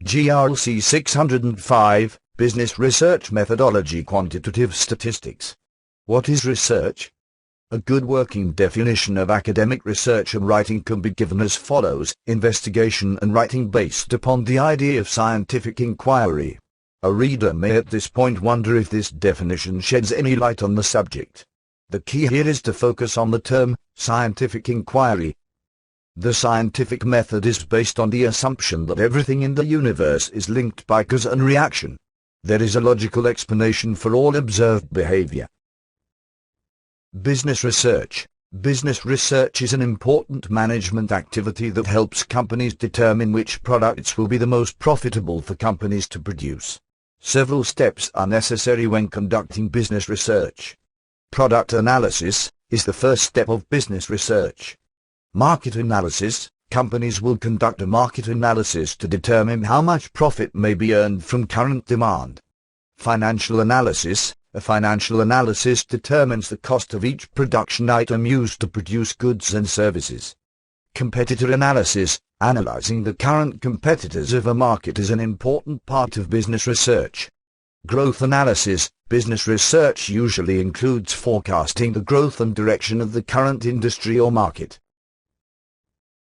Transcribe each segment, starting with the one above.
GRC 605, Business Research Methodology Quantitative Statistics. What is research? A good working definition of academic research and writing can be given as follows: investigation and writing based upon the idea of scientific inquiry. A reader may at this point wonder if this definition sheds any light on the subject. The key here is to focus on the term scientific inquiry. The scientific method is based on the assumption that everything in the universe is linked by cause and reaction. There is a logical explanation for all observed behavior. Business research. Business research is an important management activity that helps companies determine which products will be the most profitable for companies to produce. Several steps are necessary when conducting business research. Product analysis is the first step of business research. Market analysis. Companies will conduct a market analysis to determine how much profit may be earned from current demand. Financial analysis. A financial analysis determines the cost of each production item used to produce goods and services. Competitor analysis. Analyzing the current competitors of a market is an important part of business research. Growth analysis. Business research usually includes forecasting the growth and direction of the current industry or market.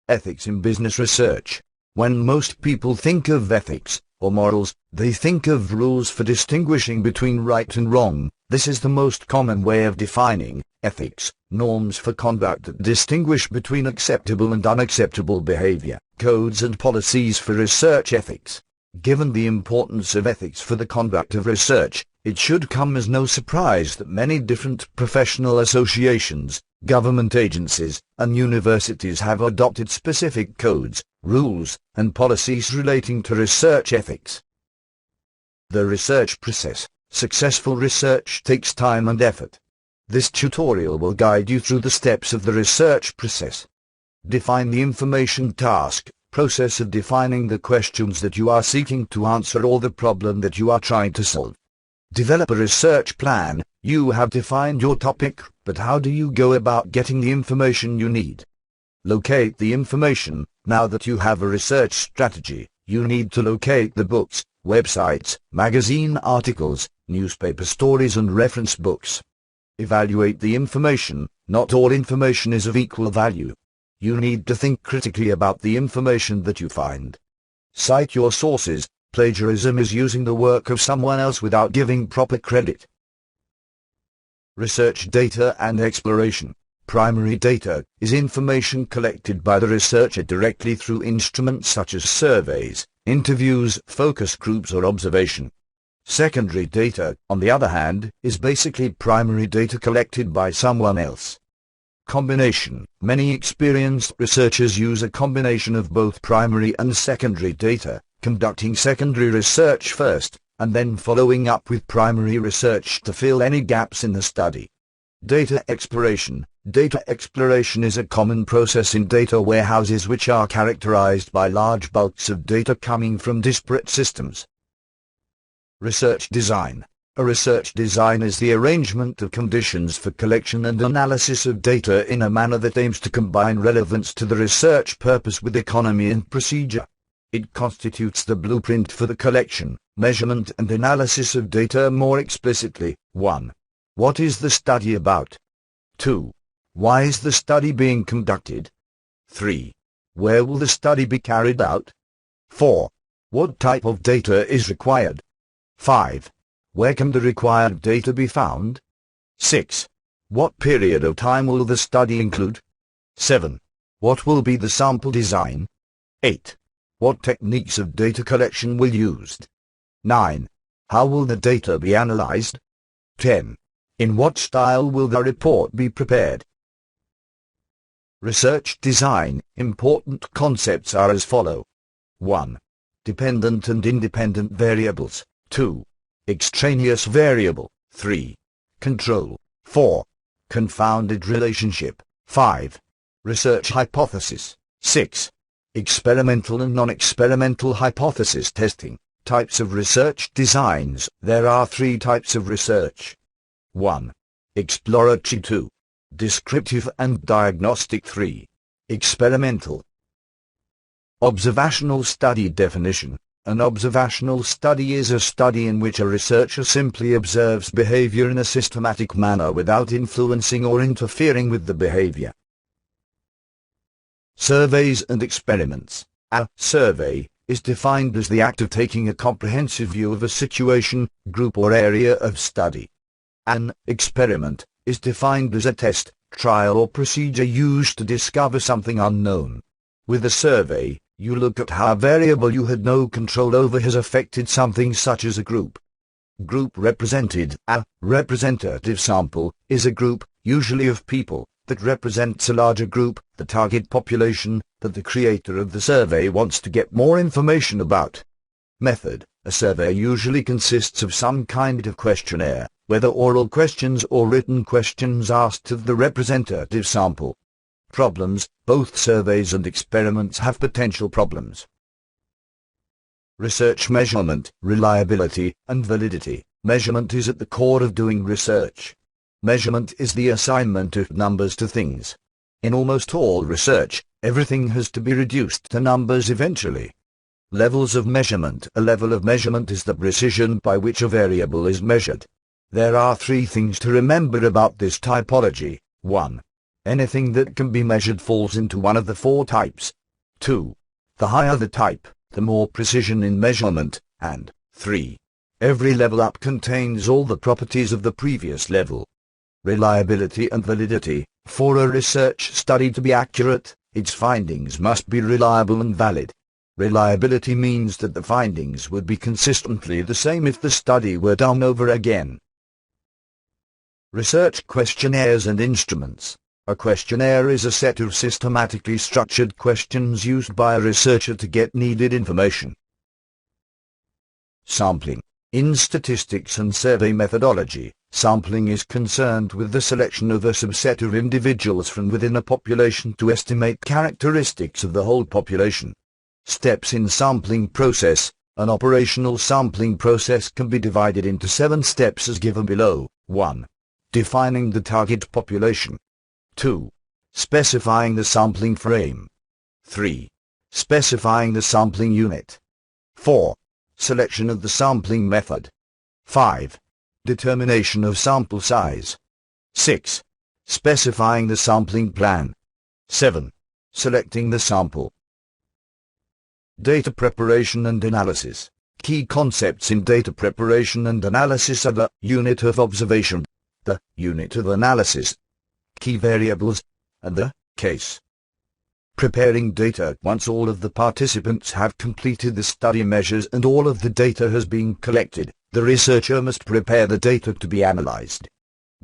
Ethics in business research. When most people think of ethics, or morals, they think of rules for distinguishing between right and wrong. This is the most common way of defining ethics, norms for conduct that distinguish between acceptable and unacceptable behavior, codes and policies for research ethics. Given the importance of ethics for the conduct of research, it should come as no surprise that many different professional associations, government agencies, and universities have adopted specific codes, rules, and policies relating to research ethics. The research process. Successful research takes time and effort. This tutorial will guide you through the steps of the research process. Define the information task, process of defining the questions that you are seeking to answer or the problem that you are trying to solve. Develop a research plan. You have defined your topic, but how do you go about getting the information you need? Locate the information. Now that you have a research strategy, you need to locate the books, websites, magazine articles, newspaper stories and reference books. Evaluate the information. Not all information is of equal value. You need to think critically about the information that you find. Cite your sources. Plagiarism is using the work of someone else without giving proper credit. Research data and exploration. Primary data is information collected by the researcher directly through instruments such as surveys, interviews, focus groups or observation. Secondary data, on the other hand, is basically primary data collected by someone else. Combination. Many experienced researchers use a combination of both primary and secondary data, conducting secondary research first, and then following up with primary research to fill any gaps in the study. Data exploration. Data exploration is a common process in data warehouses which are characterized by large bulks of data coming from disparate systems. Research design. A research design is the arrangement of conditions for collection and analysis of data in a manner that aims to combine relevance to the research purpose with economy and procedure. It constitutes the blueprint for the collection, measurement and analysis of data. More explicitly: 1. What is the study about? 2. Why is the study being conducted? 3. Where will the study be carried out? 4. What type of data is required? 5. Where can the required data be found? 6. What period of time will the study include? 7. What will be the sample design? 8. What techniques of data collection will be used? 9. How will the data be analyzed? 10. In what style will the report be prepared? Research design. Important concepts are as follow. 1. Dependent and independent variables. 2. Extraneous variable. 3. Control. 4. Confounded relationship. 5. Research hypothesis. 6. Experimental and non-experimental hypothesis testing. Types of research designs. There are 3 types of research. 1. Exploratory. 2. Descriptive and diagnostic. 3. Experimental. Observational study definition. An observational study is a study in which a researcher simply observes behavior in a systematic manner without influencing or interfering with the behavior. Surveys and experiments. A survey is defined as the act of taking a comprehensive view of a situation, group or area of study. An experiment is defined as a test, trial or procedure used to discover something unknown. With a survey, you look at how a variable you had no control over has affected something such as a group. Group represented. A representative sample is a group, usually of people, that represents a larger group, the target population, that the creator of the survey wants to get more information about. Method. A survey usually consists of some kind of questionnaire, whether oral questions or written questions asked of the representative sample. Problems. Both surveys and experiments have potential problems. Research measurement, reliability, and validity. Measurement is at the core of doing research. Measurement is the assignment of numbers to things. In almost all research, everything has to be reduced to numbers eventually. Levels of measurement. A level of measurement is the precision by which a variable is measured. There are three things to remember about this typology. 1. Anything that can be measured falls into one of the four types. 2. The higher the type, the more precision in measurement. And 3. Every level up contains all the properties of the previous level. Reliability and validity. For a research study to be accurate, its findings must be reliable and valid. Reliability means that the findings would be consistently the same if the study were done over again. Research questionnaires and instruments. A questionnaire is a set of systematically structured questions used by a researcher to get needed information. Sampling. In statistics and survey methodology, sampling is concerned with the selection of a subset of individuals from within a population to estimate characteristics of the whole population. Steps in sampling process. An operational sampling process can be divided into 7 steps as given below. 1. Defining the target population. 2. Specifying the sampling frame. 3. Specifying the sampling unit. 4. Selection of the sampling method. 5. Determination of sample size. 6. Specifying the sampling plan. 7. Selecting the sample. Data preparation and analysis. Key concepts in data preparation and analysis are the unit of observation, the unit of analysis, key variables, and the case. Preparing data. Once all of the participants have completed the study measures and all of the data has been collected, the researcher must prepare the data to be analyzed.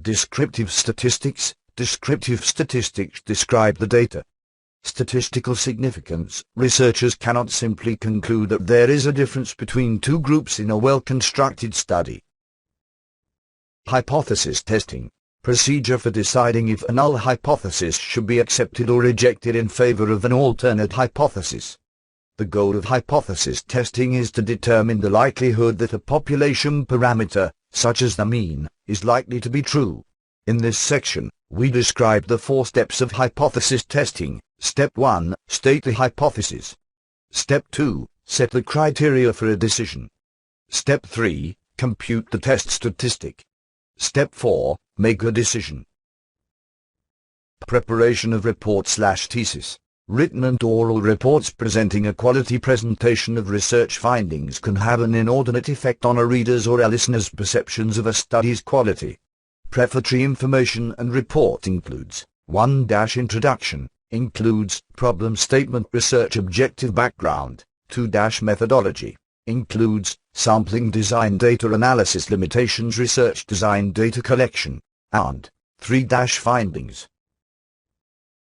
Descriptive statistics. Descriptive statistics describe the data. Statistical significance. Researchers cannot simply conclude that there is a difference between two groups in a well-constructed study. Hypothesis testing. Procedure for deciding if a null hypothesis should be accepted or rejected in favor of an alternate hypothesis. The goal of hypothesis testing is to determine the likelihood that a population parameter, such as the mean, is likely to be true. In this section, we describe the 4 steps of hypothesis testing. Step 1. State the hypothesis. Step 2. Set the criteria for a decision. Step 3. Compute the test statistic. Step 4. Make a decision. Preparation of report/thesis. Written and oral reports presenting a quality presentation of research findings can have an inordinate effect on a reader's or a listener's perceptions of a study's quality. Prefatory information and report includes 1. Introduction. Includes problem statement, research objective, background. 2. Methodology. Includes sampling design, data analysis limitations, research design, data collection. And 3. Findings.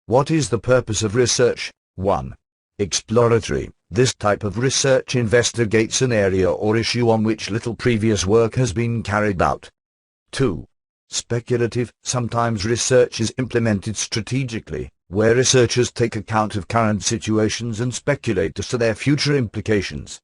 What is the purpose of research? 1. Exploratory. This type of research investigates an area or issue on which little previous work has been carried out. 2. Speculative. Sometimes research is implemented strategically, where researchers take account of current situations and speculate as to their future implications.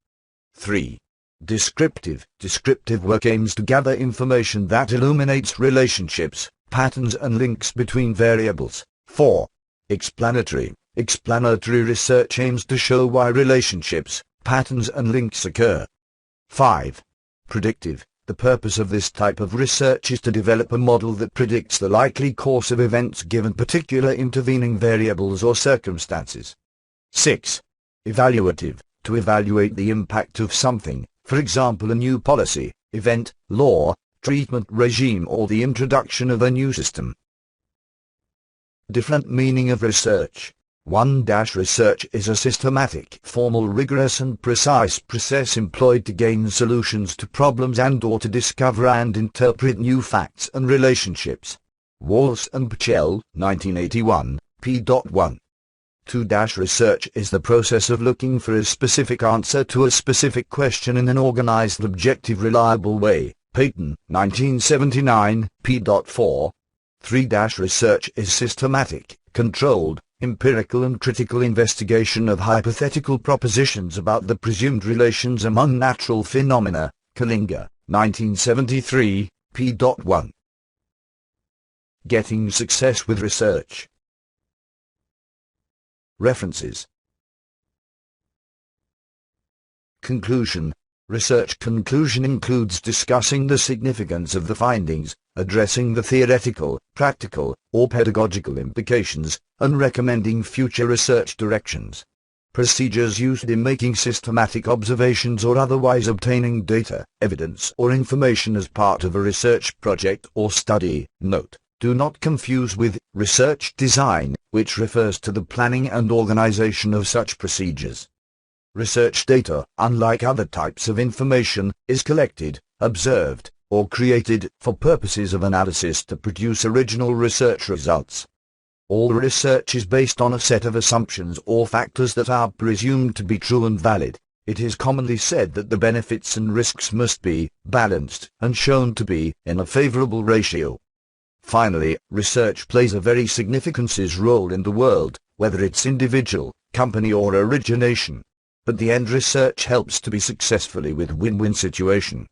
3. Descriptive. Descriptive work aims to gather information that illuminates relationships, patterns and links between variables. 4. Explanatory. Explanatory research aims to show why relationships, patterns and links occur. 5. Predictive. The purpose of this type of research is to develop a model that predicts the likely course of events given particular intervening variables or circumstances. 6. Evaluative. To evaluate the impact of something, for example a new policy, event, law, treatment regime or the introduction of a new system. Different meaning of research. 1. Research is a systematic, formal, rigorous and precise process employed to gain solutions to problems and/or to discover and interpret new facts and relationships. Walsh and Pachel, 1981, p.1. 2. Research is the process of looking for a specific answer to a specific question in an organized, objective, reliable way. Peyton, 1979, p.4. 3. Research is systematic, controlled, empirical and critical investigation of hypothetical propositions about the presumed relations among natural phenomena. Kalinga, 1973, p.1. Getting success with research. References. Conclusion. Research conclusion includes discussing the significance of the findings, addressing the theoretical, practical, or pedagogical implications, and recommending future research directions. Procedures used in making systematic observations or otherwise obtaining data, evidence or information as part of a research project or study. Note: do not confuse with research design, which refers to the planning and organization of such procedures. Research data, unlike other types of information, is collected, observed, or created for purposes of analysis to produce original research results. All research is based on a set of assumptions or factors that are presumed to be true and valid. It is commonly said that the benefits and risks must be balanced and shown to be in a favorable ratio. Finally, research plays a very significant role in the world, whether it's individual, company or origination. But the end research helps to be successfully with win-win situation.